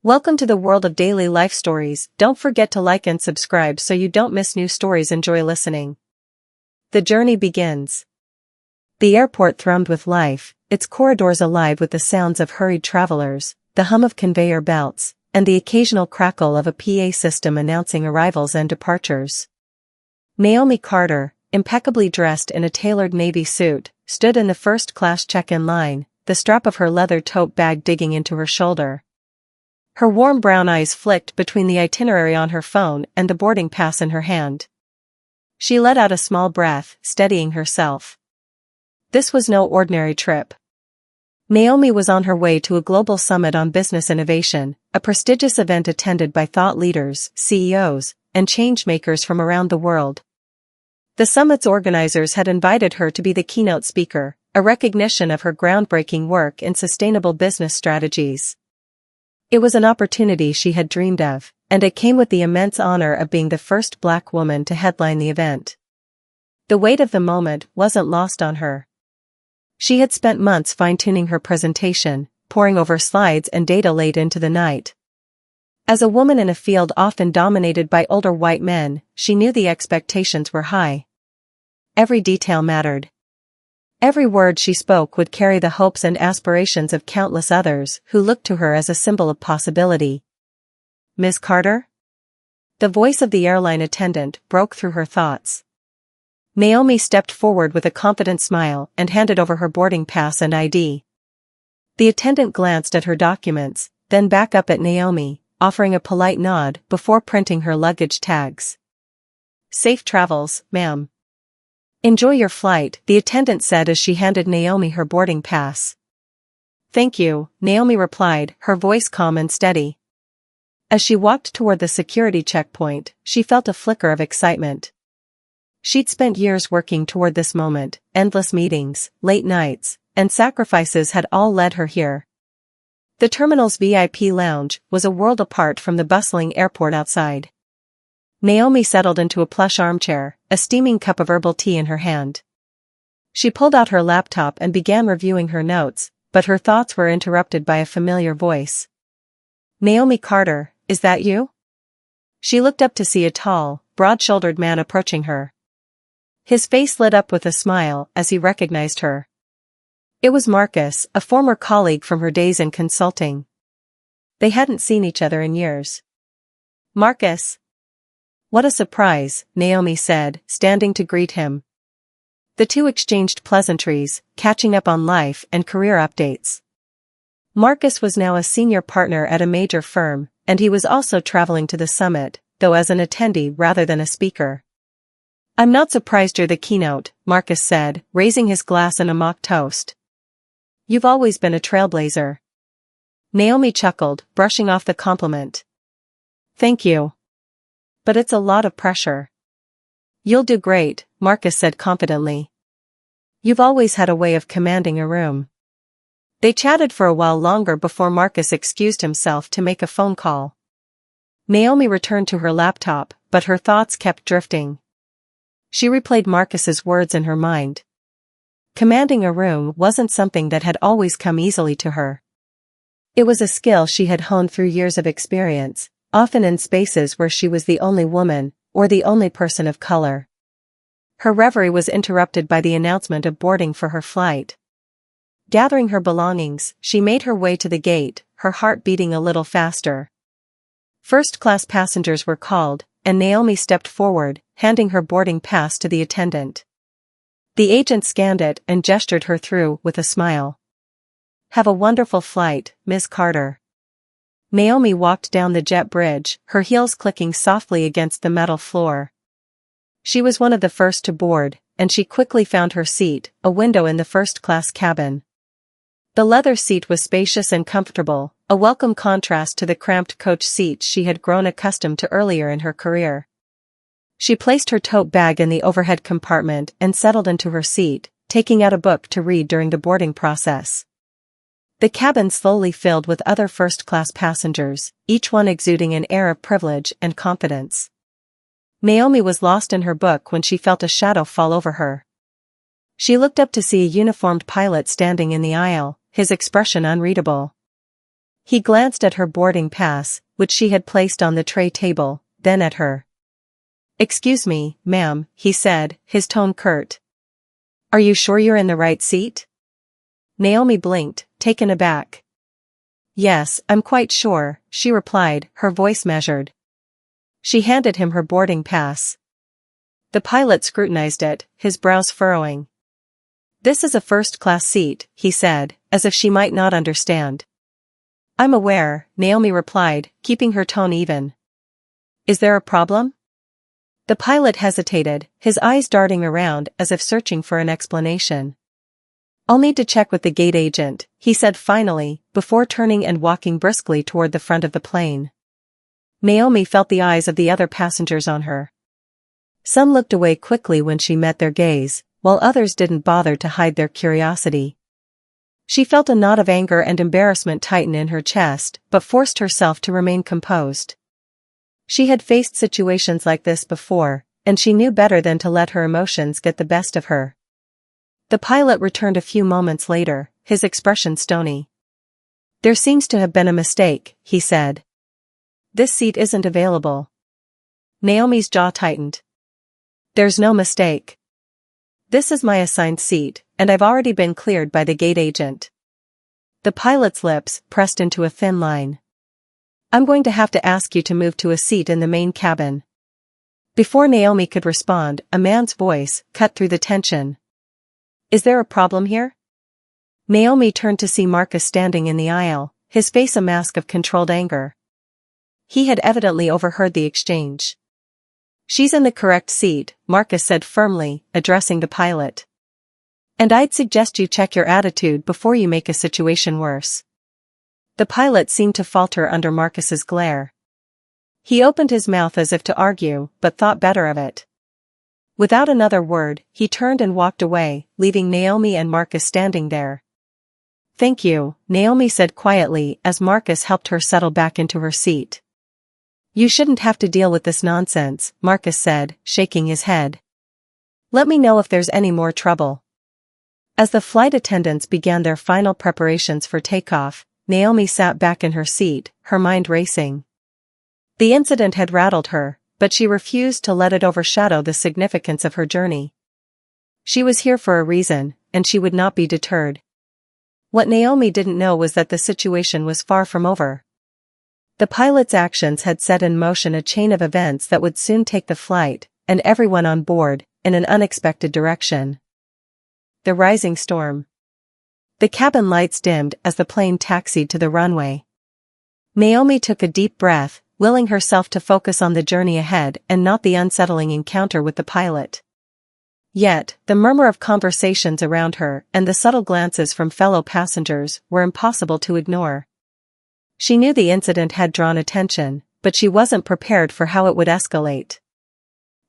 Welcome to the world of daily life stories. Don't forget to like and subscribe so you don't miss new stories. Enjoy listening. The journey begins. The airport thrummed with life, its corridors alive with the sounds of hurried travelers, the hum of conveyor belts, and the occasional crackle of a PA system announcing arrivals and departures. Naomi Carter, impeccably dressed in a tailored navy suit, stood in the first-class check-in line, the strap of her leather tote bag digging into her shoulder. Her warm brown eyes flicked between the itinerary on her phone and the boarding pass in her hand. She let out a small breath, steadying herself. This was no ordinary trip. Naomi was on her way to a global summit on business innovation, a prestigious event attended by thought leaders, CEOs, and change-makers from around the world. The summit's organizers had invited her to be the keynote speaker, a recognition of her groundbreaking work in sustainable business strategies. It was an opportunity she had dreamed of, and it came with the immense honor of being the first Black woman to headline the event. The weight of the moment wasn't lost on her. She had spent months fine-tuning her presentation, poring over slides and data late into the night. As a woman in a field often dominated by older white men, she knew the expectations were high. Every detail mattered. Every word she spoke would carry the hopes and aspirations of countless others who looked to her as a symbol of possibility. "Ms. Carter?" The voice of the airline attendant broke through her thoughts. Naomi stepped forward with a confident smile and handed over her boarding pass and ID. The attendant glanced at her documents, then back up at Naomi, offering a polite nod before printing her luggage tags. "Safe travels, ma'am." "Enjoy your flight," the attendant said as she handed Naomi her boarding pass. "Thank you," Naomi replied, her voice calm and steady. As she walked toward the security checkpoint, she felt a flicker of excitement. She'd spent years working toward this moment, endless meetings, late nights, and sacrifices had all led her here. The terminal's VIP lounge was a world apart from the bustling airport outside. Naomi settled into a plush armchair, a steaming cup of herbal tea in her hand. She pulled out her laptop and began reviewing her notes, but her thoughts were interrupted by a familiar voice. "Naomi Carter, is that you?" She looked up to see a tall, broad-shouldered man approaching her. His face lit up with a smile as he recognized her. It was Marcus, a former colleague from her days in consulting. They hadn't seen each other in years. "Marcus." "What a surprise," Naomi said, standing to greet him. The two exchanged pleasantries, catching up on life and career updates. Marcus was now a senior partner at a major firm, and he was also traveling to the summit, though as an attendee rather than a speaker. "I'm not surprised you're the keynote," Marcus said, raising his glass in a mock toast. "You've always been a trailblazer." Naomi chuckled, brushing off the compliment. "Thank you. But it's a lot of pressure." "You'll do great," Marcus said confidently. "You've always had a way of commanding a room." They chatted for a while longer before Marcus excused himself to make a phone call. Naomi returned to her laptop, but her thoughts kept drifting. She replayed Marcus's words in her mind. Commanding a room wasn't something that had always come easily to her. It was a skill she had honed through years of experience, often in spaces where she was the only woman, or the only person of color. Her reverie was interrupted by the announcement of boarding for her flight. Gathering her belongings, she made her way to the gate, her heart beating a little faster. First-class passengers were called, and Naomi stepped forward, handing her boarding pass to the attendant. The agent scanned it and gestured her through with a smile. "Have a wonderful flight, Ms. Carter." Naomi walked down the jet bridge, her heels clicking softly against the metal floor. She was one of the first to board, and she quickly found her seat, a window in the first-class cabin. The leather seat was spacious and comfortable, a welcome contrast to the cramped coach seats she had grown accustomed to earlier in her career. She placed her tote bag in the overhead compartment and settled into her seat, taking out a book to read during the boarding process. The cabin slowly filled with other first-class passengers, each one exuding an air of privilege and confidence. Naomi was lost in her book when she felt a shadow fall over her. She looked up to see a uniformed pilot standing in the aisle, his expression unreadable. He glanced at her boarding pass, which she had placed on the tray table, then at her. "Excuse me, ma'am," he said, his tone curt. "Are you sure you're in the right seat?" Naomi blinked, taken aback. "Yes, I'm quite sure," she replied, her voice measured. She handed him her boarding pass. The pilot scrutinized it, his brows furrowing. "This is a first-class seat," he said, as if she might not understand. "I'm aware," Naomi replied, keeping her tone even. "Is there a problem?" The pilot hesitated, his eyes darting around as if searching for an explanation. "I'll need to check with the gate agent," he said finally, before turning and walking briskly toward the front of the plane. Naomi felt the eyes of the other passengers on her. Some looked away quickly when she met their gaze, while others didn't bother to hide their curiosity. She felt a knot of anger and embarrassment tighten in her chest, but forced herself to remain composed. She had faced situations like this before, and she knew better than to let her emotions get the best of her. The pilot returned a few moments later, his expression stony. "There seems to have been a mistake," he said. "This seat isn't available." Naomi's jaw tightened. "There's no mistake. This is my assigned seat, and I've already been cleared by the gate agent." The pilot's lips pressed into a thin line. "I'm going to have to ask you to move to a seat in the main cabin." Before Naomi could respond, a man's voice cut through the tension. "Is there a problem here?" Naomi turned to see Marcus standing in the aisle, his face a mask of controlled anger. He had evidently overheard the exchange. "She's in the correct seat," Marcus said firmly, addressing the pilot. "And I'd suggest you check your attitude before you make a situation worse." The pilot seemed to falter under Marcus's glare. He opened his mouth as if to argue, but thought better of it. Without another word, he turned and walked away, leaving Naomi and Marcus standing there. "Thank you," Naomi said quietly as Marcus helped her settle back into her seat. "You shouldn't have to deal with this nonsense," Marcus said, shaking his head. "Let me know if there's any more trouble." As the flight attendants began their final preparations for takeoff, Naomi sat back in her seat, her mind racing. The incident had rattled her, but she refused to let it overshadow the significance of her journey. She was here for a reason, and she would not be deterred. What Naomi didn't know was that the situation was far from over. The pilot's actions had set in motion a chain of events that would soon take the flight, and everyone on board, in an unexpected direction. The rising storm. The cabin lights dimmed as the plane taxied to the runway. Naomi took a deep breath, willing herself to focus on the journey ahead and not the unsettling encounter with the pilot. Yet, the murmur of conversations around her and the subtle glances from fellow passengers were impossible to ignore. She knew the incident had drawn attention, but she wasn't prepared for how it would escalate.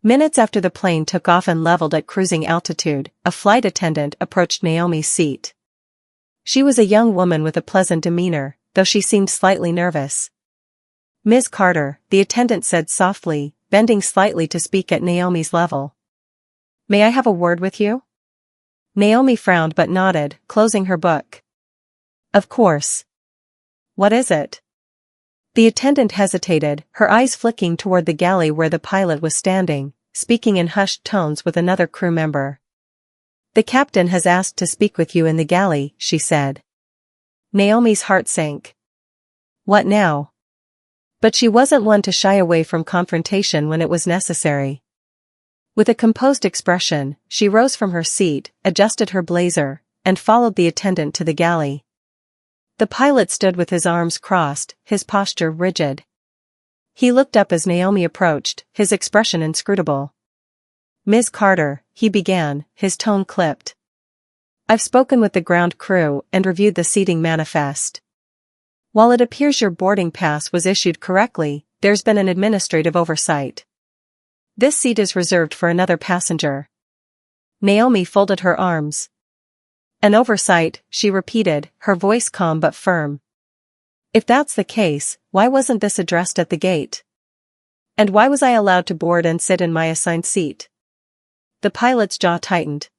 Minutes after the plane took off and leveled at cruising altitude, a flight attendant approached Naomi's seat. She was a young woman with a pleasant demeanor, though she seemed slightly nervous. "Ms. Carter," the attendant said softly, bending slightly to speak at Naomi's level. "May I have a word with you?" Naomi frowned but nodded, closing her book. "Of course. What is it?" The attendant hesitated, her eyes flicking toward the galley where the pilot was standing, speaking in hushed tones with another crew member. "The captain has asked to speak with you in the galley," she said. Naomi's heart sank. What now? But she wasn't one to shy away from confrontation when it was necessary. With a composed expression, she rose from her seat, adjusted her blazer, and followed the attendant to the galley. The pilot stood with his arms crossed, his posture rigid. He looked up as Naomi approached, his expression inscrutable. "Ms. Carter," he began, his tone clipped. "I've spoken with the ground crew and reviewed the seating manifest. While it appears your boarding pass was issued correctly, there's been an administrative oversight. This seat is reserved for another passenger." Naomi folded her arms. "An oversight," she repeated, her voice calm but firm. "If that's the case, why wasn't this addressed at the gate? And why was I allowed to board and sit in my assigned seat?" The pilot's jaw tightened.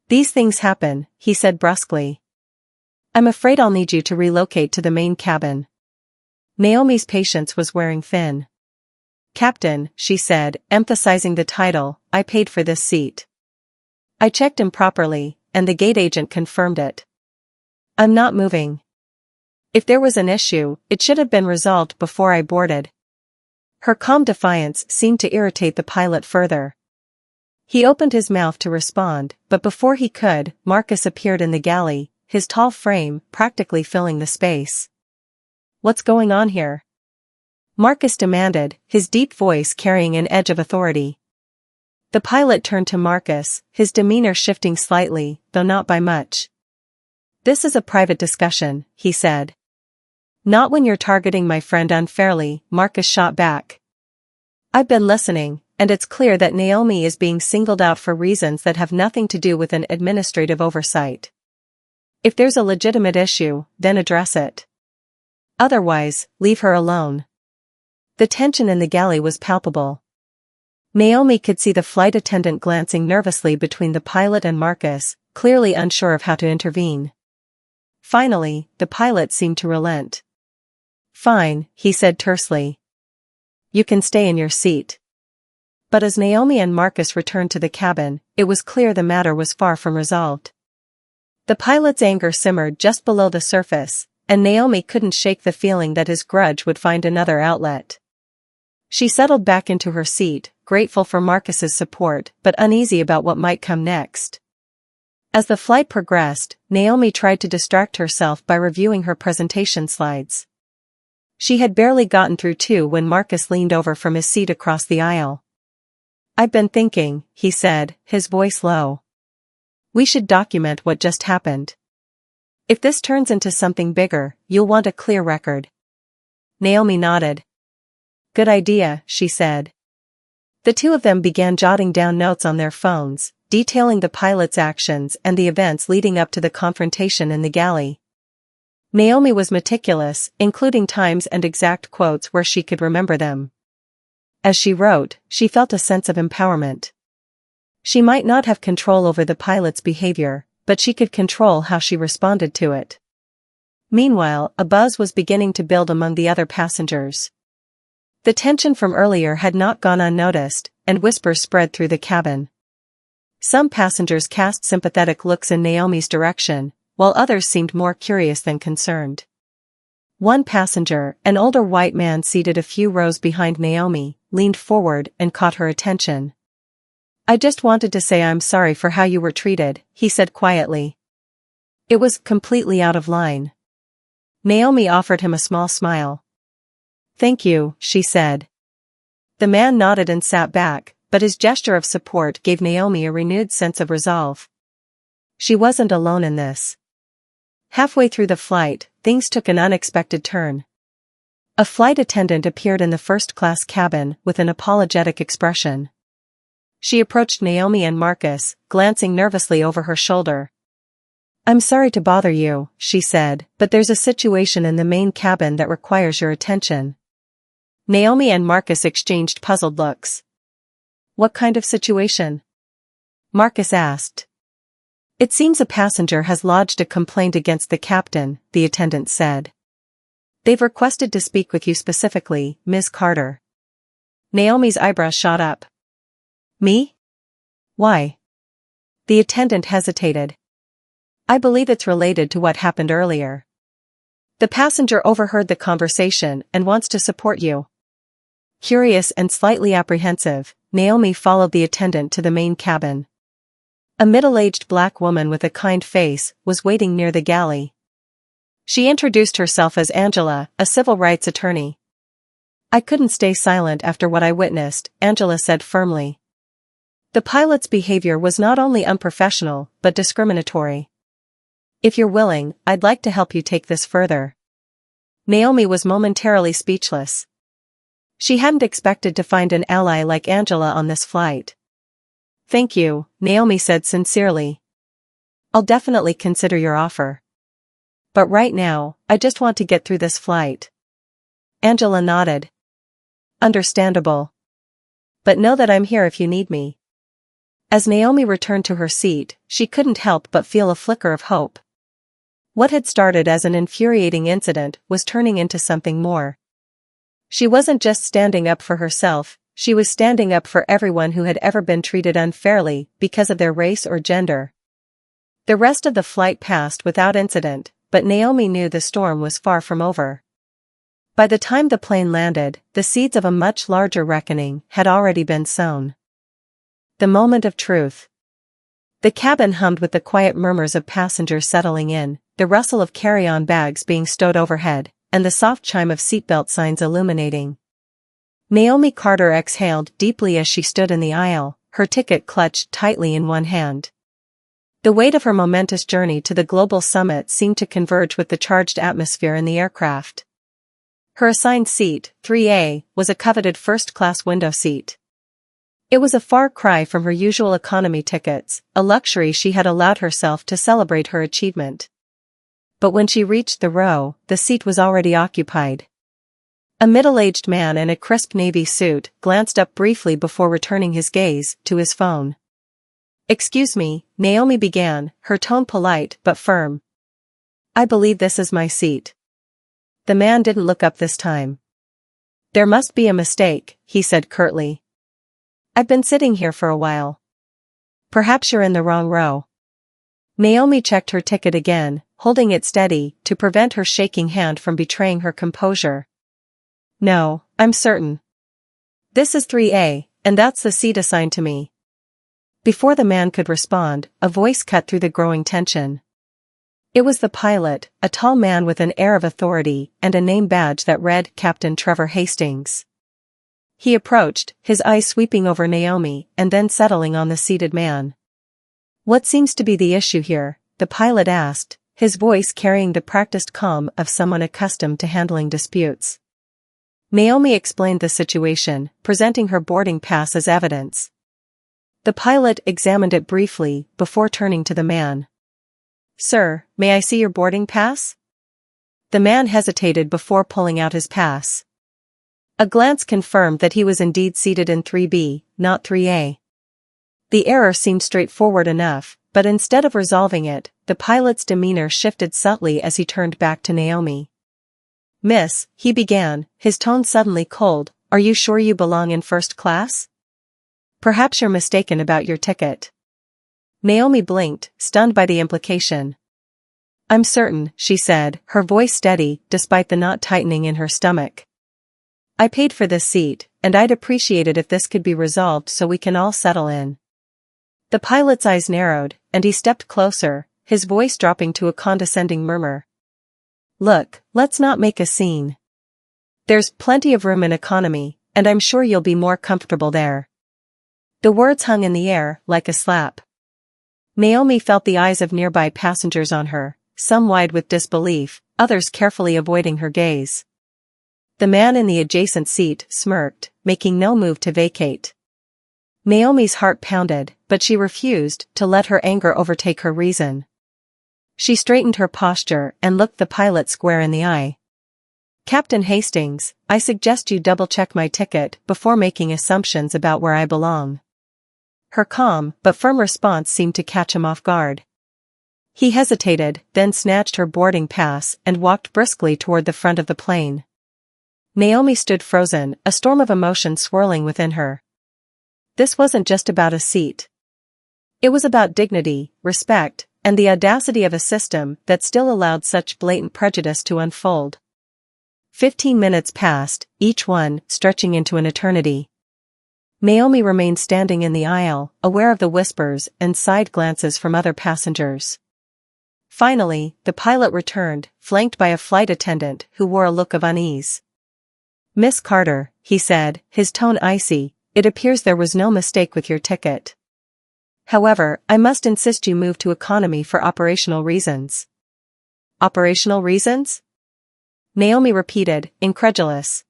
"These things happen," he said brusquely. I'm afraid I'll need you to relocate to the main cabin. Naomi's patience was wearing thin. Captain, she said, emphasizing the title, I paid for this seat. I checked him properly, and the gate agent confirmed it. I'm not moving. If there was an issue, it should have been resolved before I boarded. Her calm defiance seemed to irritate the pilot further. He opened his mouth to respond, but before he could, Marcus appeared in the galley, his tall frame practically filling the space. What's going on here? Marcus demanded, his deep voice carrying an edge of authority. The pilot turned to Marcus, his demeanor shifting slightly, though not by much. This is a private discussion, he said. Not when you're targeting my friend unfairly, Marcus shot back. I've been listening, and it's clear that Naomi is being singled out for reasons that have nothing to do with an administrative oversight. If there's a legitimate issue, then address it. Otherwise, leave her alone. The tension in the galley was palpable. Naomi could see the flight attendant glancing nervously between the pilot and Marcus, clearly unsure of how to intervene. Finally, the pilot seemed to relent. Fine, he said tersely. You can stay in your seat. But as Naomi and Marcus returned to the cabin, it was clear the matter was far from resolved. The pilot's anger simmered just below the surface, and Naomi couldn't shake the feeling that his grudge would find another outlet. She settled back into her seat, grateful for Marcus's support, but uneasy about what might come next. As the flight progressed, Naomi tried to distract herself by reviewing her presentation slides. She had barely gotten through 2 when Marcus leaned over from his seat across the aisle. I've been thinking, he said, his voice low. We should document what just happened. If this turns into something bigger, you'll want a clear record. Naomi nodded. Good idea, she said. The two of them began jotting down notes on their phones, detailing the pilot's actions and the events leading up to the confrontation in the galley. Naomi was meticulous, including times and exact quotes where she could remember them. As she wrote, she felt a sense of empowerment. She might not have control over the pilot's behavior, but she could control how she responded to it. Meanwhile, a buzz was beginning to build among the other passengers. The tension from earlier had not gone unnoticed, and whispers spread through the cabin. Some passengers cast sympathetic looks in Naomi's direction, while others seemed more curious than concerned. One passenger, an older white man seated a few rows behind Naomi, leaned forward and caught her attention. I just wanted to say I'm sorry for how you were treated, he said quietly. It was completely out of line. Naomi offered him a small smile. Thank you, she said. The man nodded and sat back, but his gesture of support gave Naomi a renewed sense of resolve. She wasn't alone in this. Halfway through the flight, things took an unexpected turn. A flight attendant appeared in the first-class cabin with an apologetic expression. She approached Naomi and Marcus, glancing nervously over her shoulder. I'm sorry to bother you, she said, but there's a situation in the main cabin that requires your attention. Naomi and Marcus exchanged puzzled looks. What kind of situation? Marcus asked. It seems a passenger has lodged a complaint against the captain, the attendant said. They've requested to speak with you specifically, Ms. Carter. Naomi's eyebrows shot up. Me? Why? The attendant hesitated. I believe it's related to what happened earlier. The passenger overheard the conversation and wants to support you. Curious and slightly apprehensive, Naomi followed the attendant to the main cabin. A middle-aged black woman with a kind face was waiting near the galley. She introduced herself as Angela, a civil rights attorney. I couldn't stay silent after what I witnessed, Angela said firmly. The pilot's behavior was not only unprofessional, but discriminatory. If you're willing, I'd like to help you take this further. Naomi was momentarily speechless. She hadn't expected to find an ally like Angela on this flight. Thank you, Naomi said sincerely. I'll definitely consider your offer. But right now, I just want to get through this flight. Angela nodded. Understandable. But know that I'm here if you need me. As Naomi returned to her seat, she couldn't help but feel a flicker of hope. What had started as an infuriating incident was turning into something more. She wasn't just standing up for herself, she was standing up for everyone who had ever been treated unfairly because of their race or gender. The rest of the flight passed without incident, but Naomi knew the storm was far from over. By the time the plane landed, the seeds of a much larger reckoning had already been sown. The moment of truth. The cabin hummed with the quiet murmurs of passengers settling in, the rustle of carry-on bags being stowed overhead, and the soft chime of seatbelt signs illuminating. Naomi Carter exhaled deeply as she stood in the aisle, her ticket clutched tightly in one hand. The weight of her momentous journey to the global summit seemed to converge with the charged atmosphere in the aircraft. Her assigned seat, 3A, was a coveted first-class window seat. It was a far cry from her usual economy tickets, a luxury she had allowed herself to celebrate her achievement. But when she reached the row, the seat was already occupied. A middle-aged man in a crisp navy suit glanced up briefly before returning his gaze to his phone. "Excuse me," Naomi began, her tone polite but firm. "I believe this is my seat." The man didn't look up this time. "There must be a mistake," he said curtly. "I've been sitting here for a while. Perhaps you're in the wrong row." Naomi checked her ticket again, holding it steady to prevent her shaking hand from betraying her composure. "No, I'm certain. This is 3A, and that's the seat assigned to me." Before the man could respond, a voice cut through the growing tension. It was the pilot, a tall man with an air of authority and a name badge that read Captain Trevor Hastings. He approached, his eyes sweeping over Naomi and then settling on the seated man. "What seems to be the issue here?" the pilot asked, his voice carrying the practiced calm of someone accustomed to handling disputes. Naomi explained the situation, presenting her boarding pass as evidence. The pilot examined it briefly before turning to the man. "Sir, may I see your boarding pass?" The man hesitated before pulling out his pass. A glance confirmed that he was indeed seated in 3B, not 3A. The error seemed straightforward enough, but instead of resolving it, the pilot's demeanor shifted subtly as he turned back to Naomi. "Miss," he began, his tone suddenly cold, "are you sure you belong in first class? Perhaps you're mistaken about your ticket." Naomi blinked, stunned by the implication. "I'm certain," she said, her voice steady despite the knot tightening in her stomach. "I paid for this seat, and I'd appreciate it if this could be resolved so we can all settle in." The pilot's eyes narrowed, and he stepped closer, his voice dropping to a condescending murmur. "Look, let's not make a scene. There's plenty of room in economy, and I'm sure you'll be more comfortable there." The words hung in the air, like a slap. Naomi felt the eyes of nearby passengers on her, some wide with disbelief, others carefully avoiding her gaze. The man in the adjacent seat smirked, making no move to vacate. Naomi's heart pounded, but she refused to let her anger overtake her reason. She straightened her posture and looked the pilot square in the eye. "Captain Hastings, I suggest you double-check my ticket before making assumptions about where I belong." Her calm but firm response seemed to catch him off guard. He hesitated, then snatched her boarding pass and walked briskly toward the front of the plane. Naomi stood frozen, a storm of emotion swirling within her. This wasn't just about a seat. It was about dignity, respect, and the audacity of a system that still allowed such blatant prejudice to unfold. 15 minutes passed, each one stretching into an eternity. Naomi remained standing in the aisle, aware of the whispers and side glances from other passengers. Finally, the pilot returned, flanked by a flight attendant who wore a look of unease. "Miss Carter," he said, his tone icy, "it appears there was no mistake with your ticket. However, I must insist you move to economy for operational reasons." "Operational reasons?" Naomi repeated, incredulous.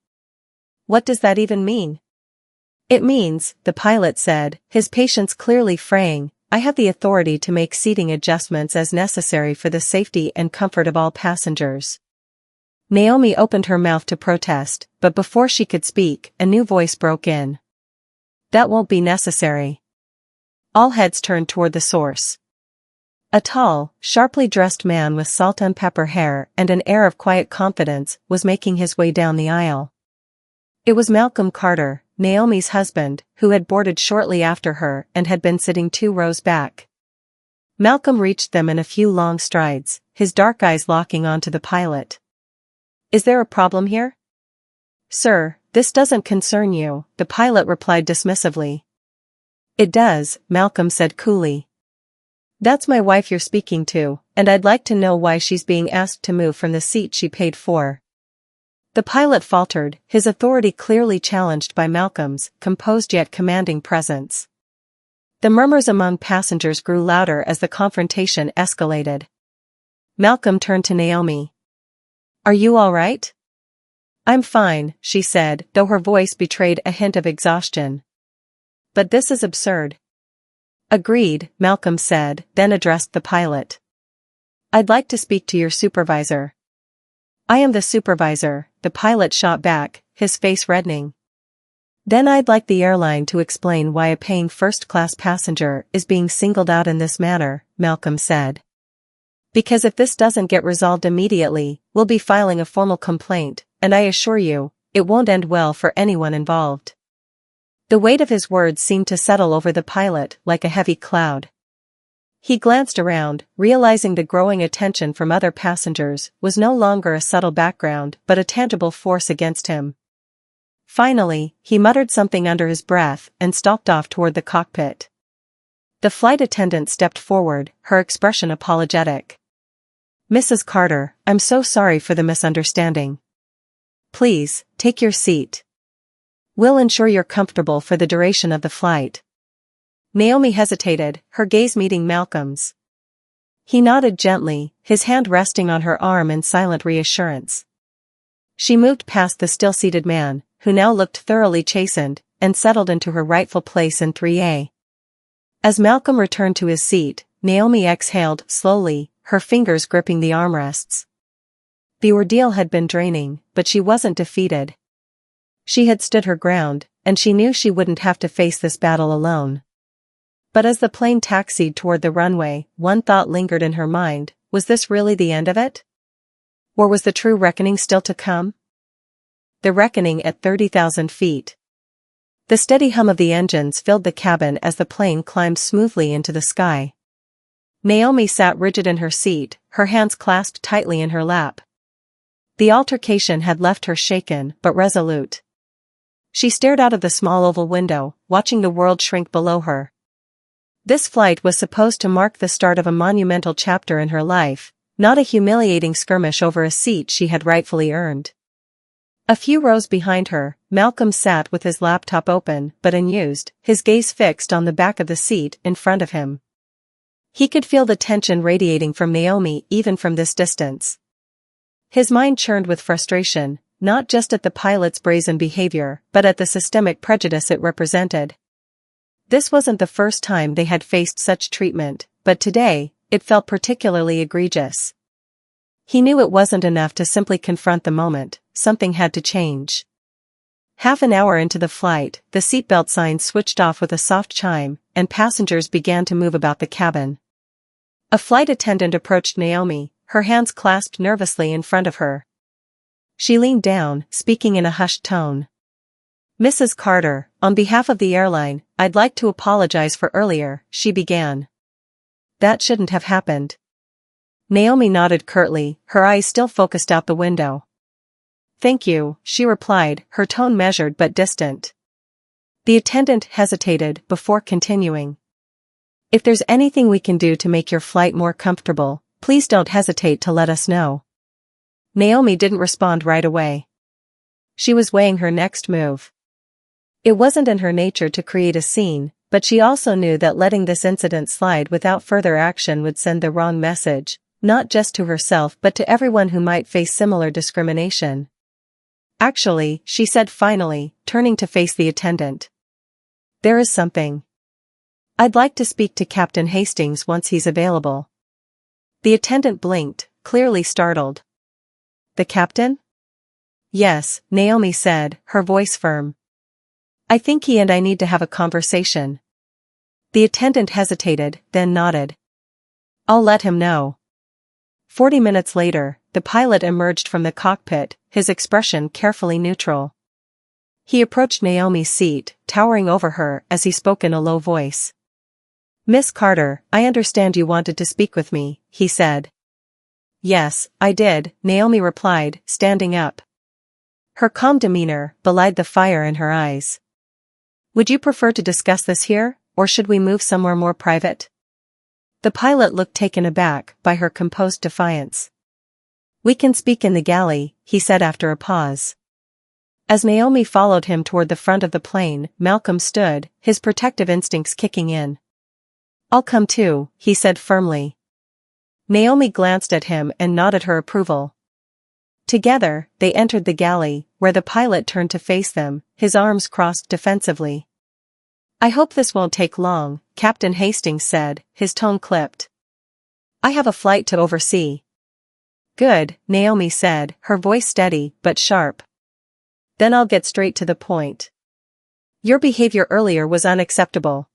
"What does that even mean?" "It means," the pilot said, his patience clearly fraying, "I have the authority to make seating adjustments as necessary for the safety and comfort of all passengers." Naomi opened her mouth to protest, but before she could speak, a new voice broke in. "That won't be necessary." All heads turned toward the source. A tall, sharply dressed man with salt and pepper hair and an air of quiet confidence was making his way down the aisle. It was Malcolm Carter, Naomi's husband, who had boarded shortly after her and had been sitting 2 rows back. Malcolm reached them in a few long strides, his dark eyes locking onto the pilot. "Is there a problem here?" "Sir, this doesn't concern you," the pilot replied dismissively. "It does," Malcolm said coolly. "That's my wife you're speaking to, and I'd like to know why she's being asked to move from the seat she paid for." The pilot faltered, his authority clearly challenged by Malcolm's composed yet commanding presence. The murmurs among passengers grew louder as the confrontation escalated. Malcolm turned to Naomi. "Are you all right?" "I'm fine," she said, though her voice betrayed a hint of exhaustion. "But this is absurd." "Agreed," Malcolm said, then addressed the pilot. "I'd like to speak to your supervisor." "I am the supervisor," the pilot shot back, his face reddening. "Then I'd like the airline to explain why a paying first-class passenger is being singled out in this manner," Malcolm said. "Because if this doesn't get resolved immediately, we'll be filing a formal complaint, and I assure you, it won't end well for anyone involved." The weight of his words seemed to settle over the pilot like a heavy cloud. He glanced around, realizing the growing attention from other passengers was no longer a subtle background but a tangible force against him. Finally, he muttered something under his breath and stalked off toward the cockpit. The flight attendant stepped forward, her expression apologetic. "Mrs. Carter, I'm so sorry for the misunderstanding. Please, take your seat. We'll ensure you're comfortable for the duration of the flight." Naomi hesitated, her gaze meeting Malcolm's. He nodded gently, his hand resting on her arm in silent reassurance. She moved past the still-seated man, who now looked thoroughly chastened, and settled into her rightful place in 3A. As Malcolm returned to his seat, Naomi exhaled slowly, her fingers gripping the armrests. The ordeal had been draining, but she wasn't defeated. She had stood her ground, and she knew she wouldn't have to face this battle alone. But as the plane taxied toward the runway, one thought lingered in her mind: was this really the end of it? Or was the true reckoning still to come? The reckoning at 30,000 feet. The steady hum of the engines filled the cabin as the plane climbed smoothly into the sky. Naomi sat rigid in her seat, her hands clasped tightly in her lap. The altercation had left her shaken but resolute. She stared out of the small oval window, watching the world shrink below her. This flight was supposed to mark the start of a monumental chapter in her life, not a humiliating skirmish over a seat she had rightfully earned. A few rows behind her, Malcolm sat with his laptop open but unused, his gaze fixed on the back of the seat in front of him. He could feel the tension radiating from Naomi even from this distance. His mind churned with frustration, not just at the pilot's brazen behavior, but at the systemic prejudice it represented. This wasn't the first time they had faced such treatment, but today, it felt particularly egregious. He knew it wasn't enough to simply confront the moment, something had to change. Half an hour into the flight, the seatbelt sign switched off with a soft chime, and passengers began to move about the cabin. A flight attendant approached Naomi, her hands clasped nervously in front of her. She leaned down, speaking in a hushed tone. "Mrs. Carter, on behalf of the airline, I'd like to apologize for earlier," she began. "That shouldn't have happened." Naomi nodded curtly, her eyes still focused out the window. "Thank you," she replied, her tone measured but distant. The attendant hesitated before continuing. "If there's anything we can do to make your flight more comfortable, please don't hesitate to let us know." Naomi didn't respond right away. She was weighing her next move. It wasn't in her nature to create a scene, but she also knew that letting this incident slide without further action would send the wrong message, not just to herself but to everyone who might face similar discrimination. "Actually," she said finally, turning to face the attendant. "There is something. I'd like to speak to Captain Hastings once he's available." The attendant blinked, clearly startled. "The captain?" "Yes," Naomi said, her voice firm. "I think he and I need to have a conversation." The attendant hesitated, then nodded. I'll let him know. 40 minutes later, the pilot emerged from the cockpit, his expression carefully neutral. He approached Naomi's seat, towering over her as he spoke in a low voice. "Miss Carter, I understand you wanted to speak with me," he said. "Yes, I did," Naomi replied, standing up. Her calm demeanor belied the fire in her eyes. "Would you prefer to discuss this here, or should we move somewhere more private?" The pilot looked taken aback by her composed defiance. "We can speak in the galley," he said after a pause. As Naomi followed him toward the front of the plane, Malcolm stood, his protective instincts kicking in. "I'll come too," he said firmly. Naomi glanced at him and nodded her approval. Together, they entered the galley, where the pilot turned to face them, his arms crossed defensively. "I hope this won't take long," Captain Hastings said, his tone clipped. "I have a flight to oversee." "Good," Naomi said, her voice steady but sharp. "Then I'll get straight to the point. Your behavior earlier was unacceptable.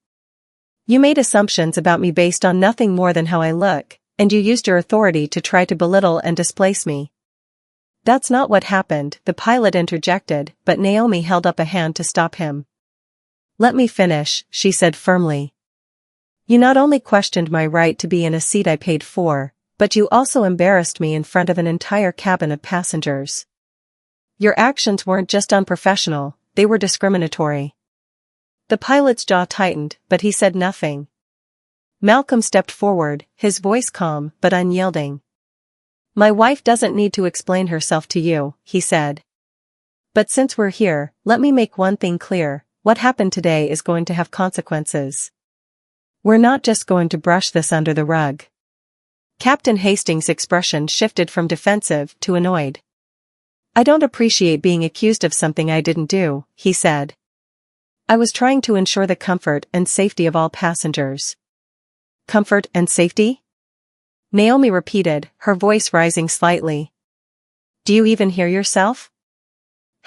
You made assumptions about me based on nothing more than how I look, and you used your authority to try to belittle and displace me." "That's not what happened," the pilot interjected, but Naomi held up a hand to stop him. "Let me finish," she said firmly. "You not only questioned my right to be in a seat I paid for, but you also embarrassed me in front of an entire cabin of passengers. Your actions weren't just unprofessional, they were discriminatory." The pilot's jaw tightened, but he said nothing. Malcolm stepped forward, his voice calm but unyielding. "My wife doesn't need to explain herself to you," he said. "But since we're here, let me make one thing clear. What happened today is going to have consequences. We're not just going to brush this under the rug." Captain Hastings' expression shifted from defensive to annoyed. "I don't appreciate being accused of something I didn't do," he said. "I was trying to ensure the comfort and safety of all passengers." "Comfort and safety?" Naomi repeated, her voice rising slightly. "Do you even hear yourself?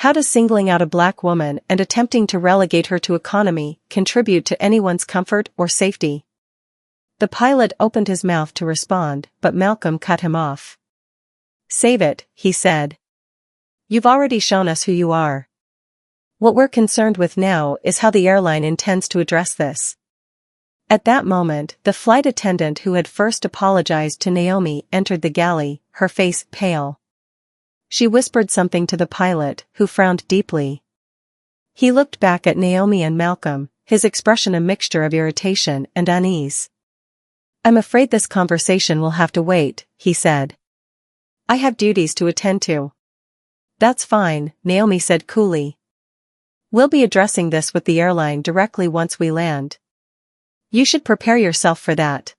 How does singling out a black woman and attempting to relegate her to economy contribute to anyone's comfort or safety?" The pilot opened his mouth to respond, but Malcolm cut him off. "Save it," he said. "You've already shown us who you are. What we're concerned with now is how the airline intends to address this." At that moment, the flight attendant who had first apologized to Naomi entered the galley, her face pale. She whispered something to the pilot, who frowned deeply. He looked back at Naomi and Malcolm, his expression a mixture of irritation and unease. "I'm afraid this conversation will have to wait," he said. "I have duties to attend to." "That's fine," Naomi said coolly. "We'll be addressing this with the airline directly once we land. You should prepare yourself for that."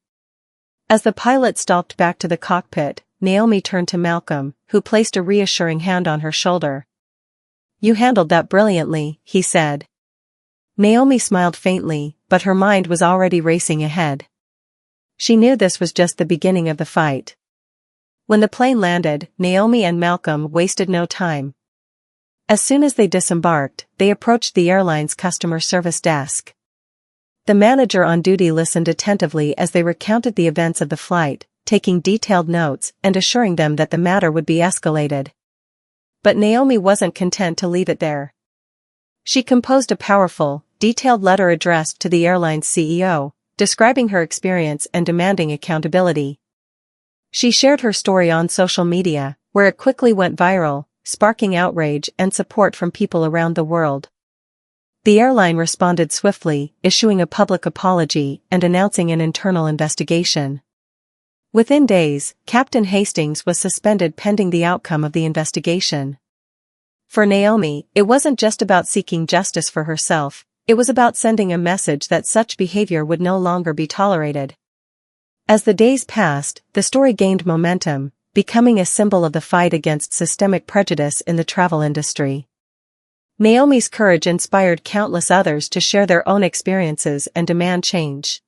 As the pilot stalked back to the cockpit, Naomi turned to Malcolm, who placed a reassuring hand on her shoulder. "You handled that brilliantly," he said. Naomi smiled faintly, but her mind was already racing ahead. She knew this was just the beginning of the fight. When the plane landed, Naomi and Malcolm wasted no time. As soon as they disembarked, they approached the airline's customer service desk. The manager on duty listened attentively as they recounted the events of the flight, taking detailed notes and assuring them that the matter would be escalated. But Naomi wasn't content to leave it there. She composed a powerful, detailed letter addressed to the airline's CEO, describing her experience and demanding accountability. She shared her story on social media, where it quickly went viral, sparking outrage and support from people around the world. The airline responded swiftly, issuing a public apology and announcing an internal investigation. Within days, Captain Hastings was suspended pending the outcome of the investigation. For Naomi, it wasn't just about seeking justice for herself, it was about sending a message that such behavior would no longer be tolerated. As the days passed, the story gained momentum, becoming a symbol of the fight against systemic prejudice in the travel industry. Naomi's courage inspired countless others to share their own experiences and demand change.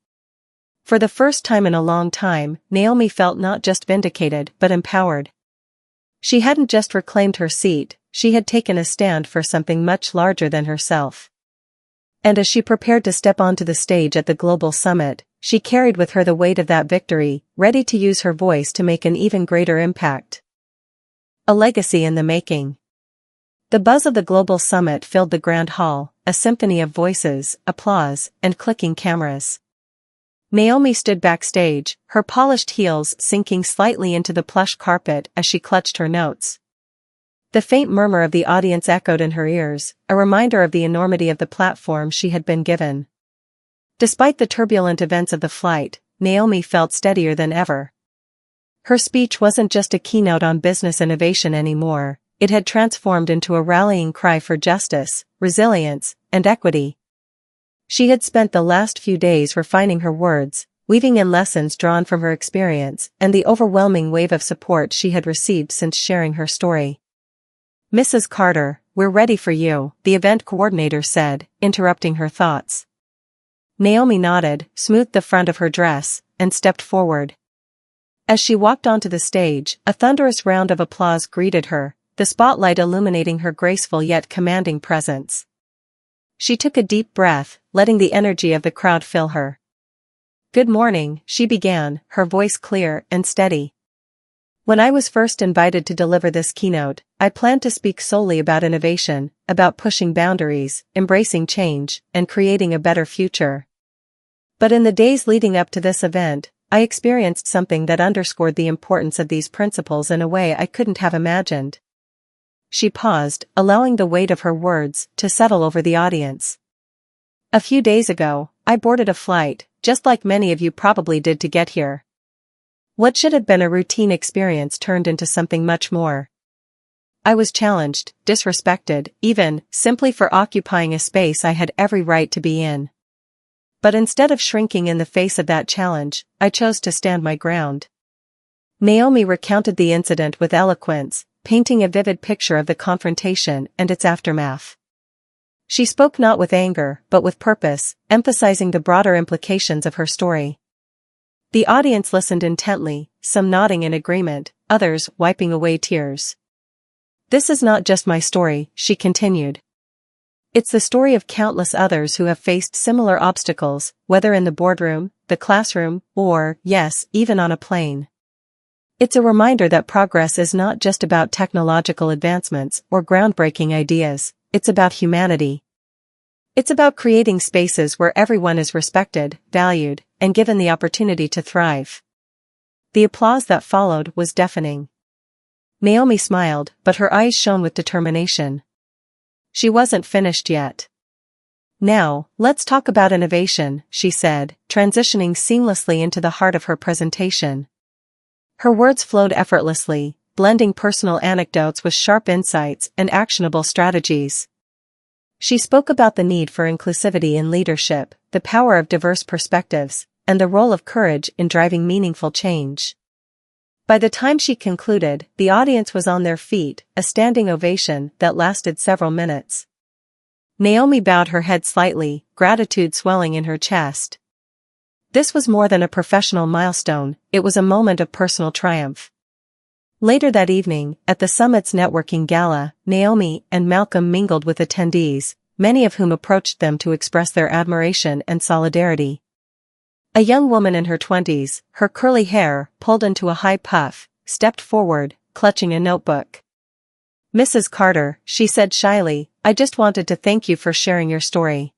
For the first time in a long time, Naomi felt not just vindicated but empowered. She hadn't just reclaimed her seat, she had taken a stand for something much larger than herself. And as she prepared to step onto the stage at the global summit, she carried with her the weight of that victory, ready to use her voice to make an even greater impact. A legacy in the making. The buzz of the global summit filled the grand hall, a symphony of voices, applause, and clicking cameras. Naomi stood backstage, her polished heels sinking slightly into the plush carpet as she clutched her notes. The faint murmur of the audience echoed in her ears, a reminder of the enormity of the platform she had been given. Despite the turbulent events of the flight, Naomi felt steadier than ever. Her speech wasn't just a keynote on business innovation anymore, it had transformed into a rallying cry for justice, resilience, and equity. She had spent the last few days refining her words, weaving in lessons drawn from her experience and the overwhelming wave of support she had received since sharing her story. "Mrs. Carter, we're ready for you," the event coordinator said, interrupting her thoughts. Naomi nodded, smoothed the front of her dress, and stepped forward. As she walked onto the stage, a thunderous round of applause greeted her, the spotlight illuminating her graceful yet commanding presence. She took a deep breath, letting the energy of the crowd fill her. "Good morning," she began, her voice clear and steady. "When I was first invited to deliver this keynote, I planned to speak solely about innovation, about pushing boundaries, embracing change, and creating a better future. But in the days leading up to this event, I experienced something that underscored the importance of these principles in a way I couldn't have imagined." She paused, allowing the weight of her words to settle over the audience. "A few days ago, I boarded a flight, just like many of you probably did to get here. What should have been a routine experience turned into something much more. I was challenged, disrespected, even, simply for occupying a space I had every right to be in. But instead of shrinking in the face of that challenge, I chose to stand my ground." Naomi recounted the incident with eloquence, painting a vivid picture of the confrontation and its aftermath. She spoke not with anger, but with purpose, emphasizing the broader implications of her story. The audience listened intently, some nodding in agreement, others wiping away tears. "This is not just my story," she continued. "It's the story of countless others who have faced similar obstacles, whether in the boardroom, the classroom, or, yes, even on a plane. It's a reminder that progress is not just about technological advancements or groundbreaking ideas, it's about humanity. It's about creating spaces where everyone is respected, valued, and given the opportunity to thrive." The applause that followed was deafening. Naomi smiled, but her eyes shone with determination. She wasn't finished yet. "Now, let's talk about innovation," she said, transitioning seamlessly into the heart of her presentation. Her words flowed effortlessly, blending personal anecdotes with sharp insights and actionable strategies. She spoke about the need for inclusivity in leadership, the power of diverse perspectives, and the role of courage in driving meaningful change. By the time she concluded, the audience was on their feet, a standing ovation that lasted several minutes. Naomi bowed her head slightly, gratitude swelling in her chest. This was more than a professional milestone, it was a moment of personal triumph. Later that evening, at the summit's networking gala, Naomi and Malcolm mingled with attendees, many of whom approached them to express their admiration and solidarity. A young woman in her 20s, her curly hair pulled into a high puff, stepped forward, clutching a notebook. "Mrs. Carter," she said shyly, "I just wanted to thank you for sharing your story.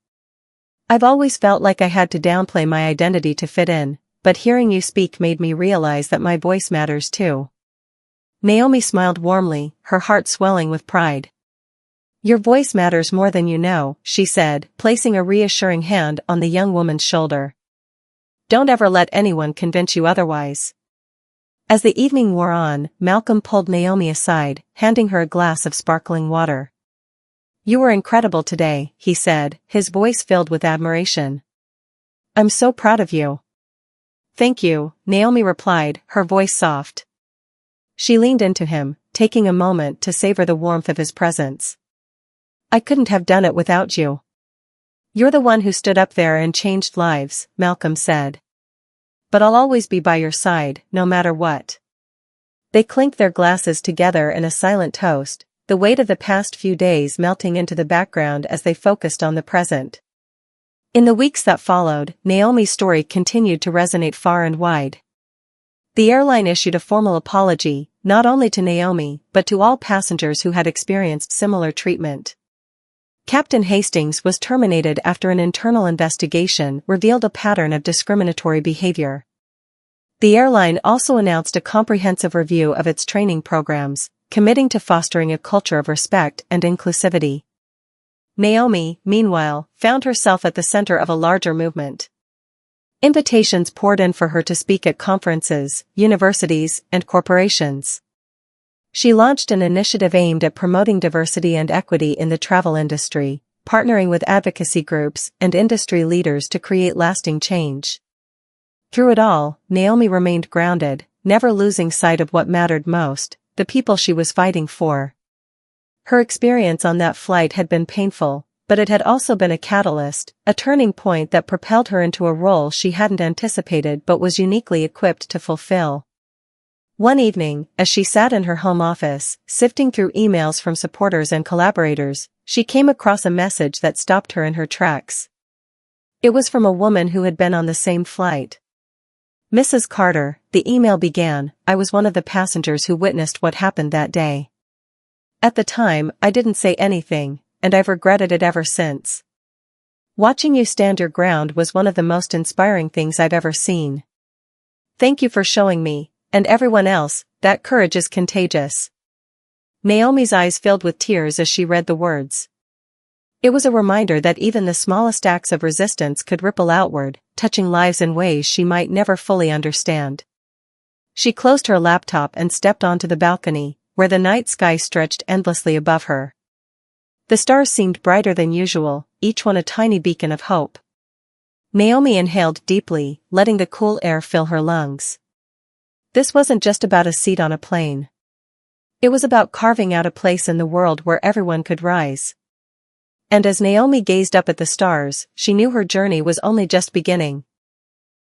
I've always felt like I had to downplay my identity to fit in, but hearing you speak made me realize that my voice matters too." Naomi smiled warmly, her heart swelling with pride. "Your voice matters more than you know," she said, placing a reassuring hand on the young woman's shoulder. "Don't ever let anyone convince you otherwise." As the evening wore on, Malcolm pulled Naomi aside, handing her a glass of sparkling water. "You were incredible today," he said, his voice filled with admiration. "I'm so proud of you." "Thank you," Naomi replied, her voice soft. She leaned into him, taking a moment to savor the warmth of his presence. "I couldn't have done it without you." "You're the one who stood up there and changed lives," Malcolm said. "But I'll always be by your side, no matter what." They clinked their glasses together in a silent toast, the weight of the past few days melting into the background as they focused on the present. In the weeks that followed, Naomi's story continued to resonate far and wide. The airline issued a formal apology, not only to Naomi, but to all passengers who had experienced similar treatment. Captain Hastings was terminated after an internal investigation revealed a pattern of discriminatory behavior. The airline also announced a comprehensive review of its training programs, committing to fostering a culture of respect and inclusivity. Naomi, meanwhile, found herself at the center of a larger movement. Invitations poured in for her to speak at conferences, universities, and corporations. She launched an initiative aimed at promoting diversity and equity in the travel industry, partnering with advocacy groups and industry leaders to create lasting change. Through it all, Naomi remained grounded, never losing sight of what mattered most, the people she was fighting for. Her experience on that flight had been painful, but it had also been a catalyst, a turning point that propelled her into a role she hadn't anticipated but was uniquely equipped to fulfill. One evening, as she sat in her home office, sifting through emails from supporters and collaborators, she came across a message that stopped her in her tracks. It was from a woman who had been on the same flight. "Mrs. Carter," the email began, "I was one of the passengers who witnessed what happened that day. At the time, I didn't say anything, and I've regretted it ever since. Watching you stand your ground was one of the most inspiring things I've ever seen. Thank you for showing me, and everyone else, that courage is contagious." Naomi's eyes filled with tears as she read the words. It was a reminder that even the smallest acts of resistance could ripple outward, touching lives in ways she might never fully understand. She closed her laptop and stepped onto the balcony, where the night sky stretched endlessly above her. The stars seemed brighter than usual, each one a tiny beacon of hope. Naomi inhaled deeply, letting the cool air fill her lungs. This wasn't just about a seat on a plane. It was about carving out a place in the world where everyone could rise. And as Naomi gazed up at the stars, she knew her journey was only just beginning.